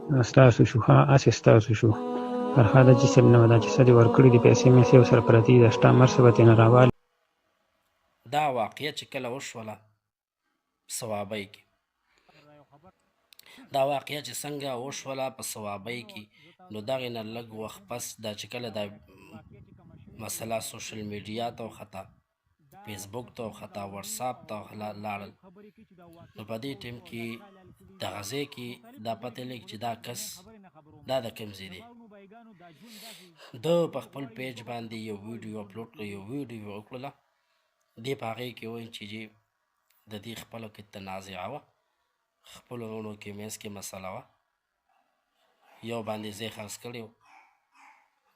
ستاسو شو ښه هسې ستاسو شو فرهاده جسم نه دا چې څه دې ورکړي دي پیسې مېسې ورسره پرتې دي د شته مرسه به ترېنه راوالي دا واقعه چې کله وشوله صوابۍ کې دا واقعه چې څنګه وشوله په صوابۍ کې نو دغې نه لږ وخت پس دا چې کله دا مسله سوشل میډیا ته وخته فیسبوک ته وخته واتساپ ته لاړل نو په دې ټیم کې دغه ځای کې دا پته لګي چې دا کس دا د کوم ځای دی ده په خپل پیج باندې یو ویډیو اپلوډ کړ یو ویډیو وکړله دې په هغې کې وایي چې د دې خپلو کې تنازعه وه خپلو وروڼو کې منځ کې مسله وه یو باندې ځای خرڅ کړی و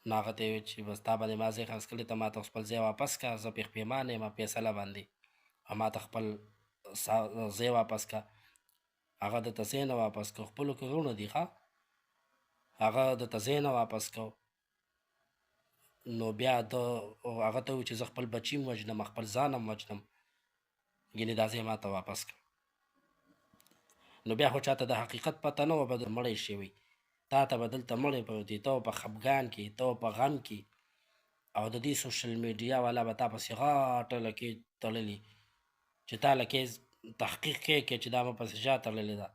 نو هغه ته یې ویل چې بس تا باندې ما ځای خرڅ کړی ته ما ته خپل ځای واپس کړه زه پې پښېمانه یم فیصله باندې او ما ته خپل ځای واپس کړه هغه درته ځای نه واپس کړو خپلو کې وروڼه دي ښه هغه درته ځای نه واپس کړو نو بیا ده هغه ته وویل چې زه خپل بچي هم وژنم خپل ځان هم وژنم ګینې دا ځای ما ته واپس کړه نو بیا خو چاته د حقیقت پته نه وه به مړی شوی تا ته به دلته مړی پروت وي ته په خفګان کې ته په غم کې او د دې سوشل میډیا والا به تا پسې غاټه لکې تړلي چې تا لکې تحقیق کې چې دا به پسې چا تړلې ده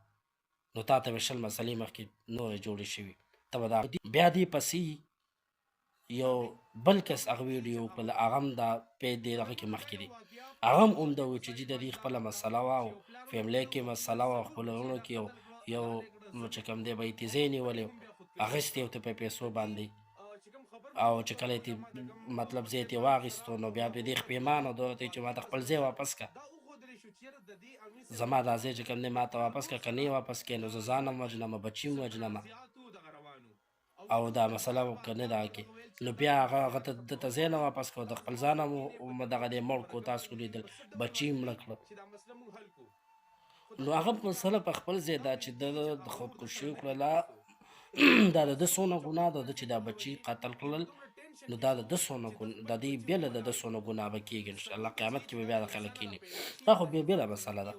نو تا ته به شل مسلې مخکې نورې جوړې شوي ته به دا بیا دې پسې یو بل کس هغه ویډیو وکړله هغه هم دا پې دې هغه کې مخکې دی هغه هم عمده و چې د دې خپله مسله وه او فیملی کې مسله وه او خپلو وروڼو کې یو چې کوم دی به یې تیزۍ نیولې اخیستې ورته په پیسو باندې او چې کله یې مطلب ځای ته یې واخیستو نو بیا به دې پښېمانه ده ورته چې ما ته خپل ځای واپس کړه زما دا ځای چې کوم دی ما ته واپس کړه که نه یې واپس کړې نو زه ځان هم وژنمه بچي هم وژنمه او دا مسله که نه ده کې نو بیا هغه ته دته ځای نه واپس کړو د خپل ځان هم دغه دی مړ کړو تاسو لیدل بچي مړه کړه نو هغه مسله په خپل ځای ده چې د خودکشي وکړله دا د ده څونه ګناه ده چې دا بچي قتل کړل نو دا د ده څونه د دې بېله د ده څونه ګناه به کېږي انشاءالله قیامت کې به بیا د خلک کیني دا خو بېله مسله ده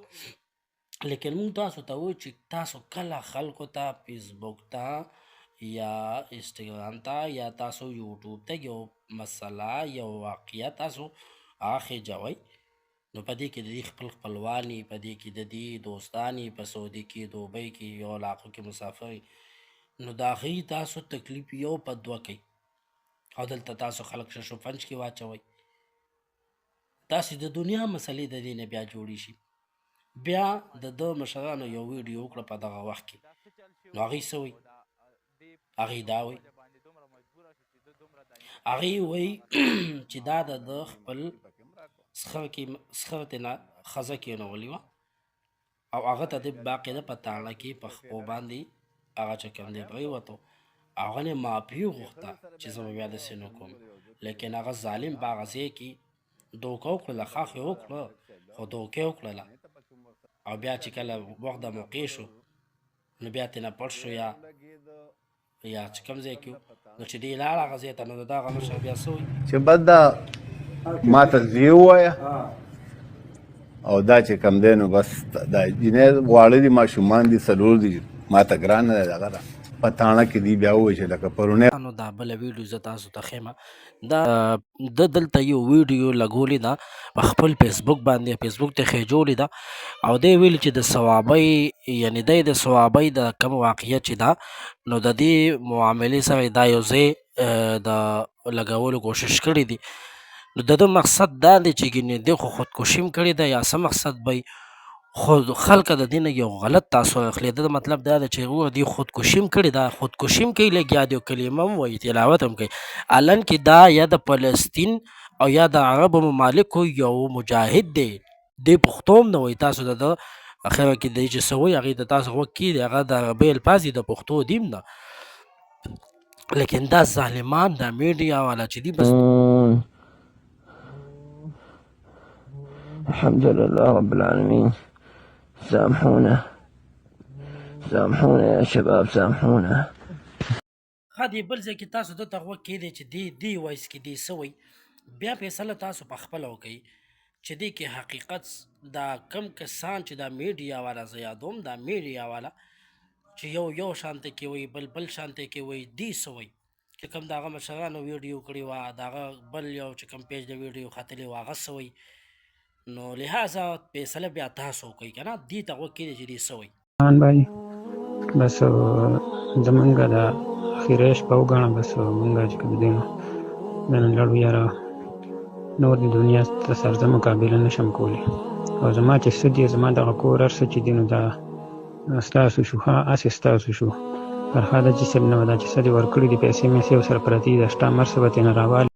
لیکن موږ تاسو ته وایو چې تاسو کله خلکو ته فیسبوک ته یا انسټاګرام ته یا تاسو یوټیوب ته یو مسله یو واقعه تاسو هغه خېجوئ نو په دې کې د دې خپل خپلوان په دې کې د دې دوستان په سعودي کې دوبۍ کې یو علاقو کې مسافر نو د هغې تاسو تکلیف یو په دوه کوي او دلته تاسو خلک ششو فنج کې واچوئ داسې د دنیا مسلې د دې نه بیا جوړې شي بیا د ده مشرانو یو ویډیو وکړه په دغه وخت کې نو هغې څه وایي هغې دا وایي هغې وایي چې دا د ده خپل سخرتې نه ښځه کېنولې وه او هغه ته د باقاعده په تاڼه کې په خپو باندې هغه چې کوم دی پرېوتو هغه نه معافي وغوښته چې زه به بیا داسې نه کوم لیکن هغه ظالم په هغه ځای کې دوکه وکړله ښاخ یې وکړه خو دوکه یې وکړله او بیا چې کله وخت د موقع شو نو بیا ترېنه پټ شو یا چې کوم ځای کې نو چې دې لاړ هغه ځای ته نو د دغه مشر بیا څه وایي چې بد ده ما ته ځای ووایه او دا چې کم دی نو بس دا جنۍ واړه دي ماشومان دي څلور دي ما ته ګرانه ده دغه ده په تاڼه کې دي بیا ووایي چې لکه پرونی نو دا بله ویډیو زه تاسو ته ښیم دا د دلته یو ویډیو لګولې ده په خپل فیسبوک باندې فیسبوک ته خېجولې ده او دی ویلي چې د صوابۍ یعنې دی د صوابۍ د کوم واقعیت چې ده نو د دې معاملې سره دا یو ځای د لګولو کوشش کړی دی نو د ده مقصد دا دی چې ګینې دی خو خودکشي هم کړې ده یا څه مقصد به خو خلک د دې نه یو غلط تاثر اخلي د مطلب دا ده چې هغوی دې خودکشي هم کړې ده خودکشي هم کوي لږ یاد یو کلمه هم وایي تلاوت هم کوي الان کې دا یا د فلسطین او یا د عربو ممالکو یو مجاهد دی دې پښتو هم نه وایي تاسو د ده اخره کې دی چې څه وایي هغې د تاسو غوږ کېږدي هغه د عربۍ الفاظ دي د پښتو دي هم نه لیکن دا ظالمان دا میډیا والا چې دي بس الحمد لله رب العالمين سامحونا يا شباب سامحونا ښه دې بل ځای کې تاسو دته غوږ کېدی چې دې وایس کې دې څه وایي بیا فیصله تاسو په خپله وکئ چې دې کې حقیقت دا کم کسان چې دا میډیا والا زه یادوم دا میډیا والا چې یو شانته کې وي بل شانته کې وي دی سوي چې کوم دغه مشرانو ویډیو کړی و دغه بل یو چې کوم پیج د ویډیو خاطرې واغه سوي نو لہذا فیصله بیا تاسو کوي کنه دی ته وکړي چې دی سوي خان بھائی بس زمونږ د اخیری شپه وګڼه بس مونږ چې کوم دی نو د نن لړو یاره نور د دنیا ته سرزه مقابله نشم کولی او زما چې څه دي زما دغه کور هر څه چې دي نو دا ستاسو شو ښه هسې ستاسو شو فرهاد حاجي صاحب نه و دا چې څه دې ورکړي دي پیسې میسې ورسره پرتې دي د شته مرسه به ترېنه راوالي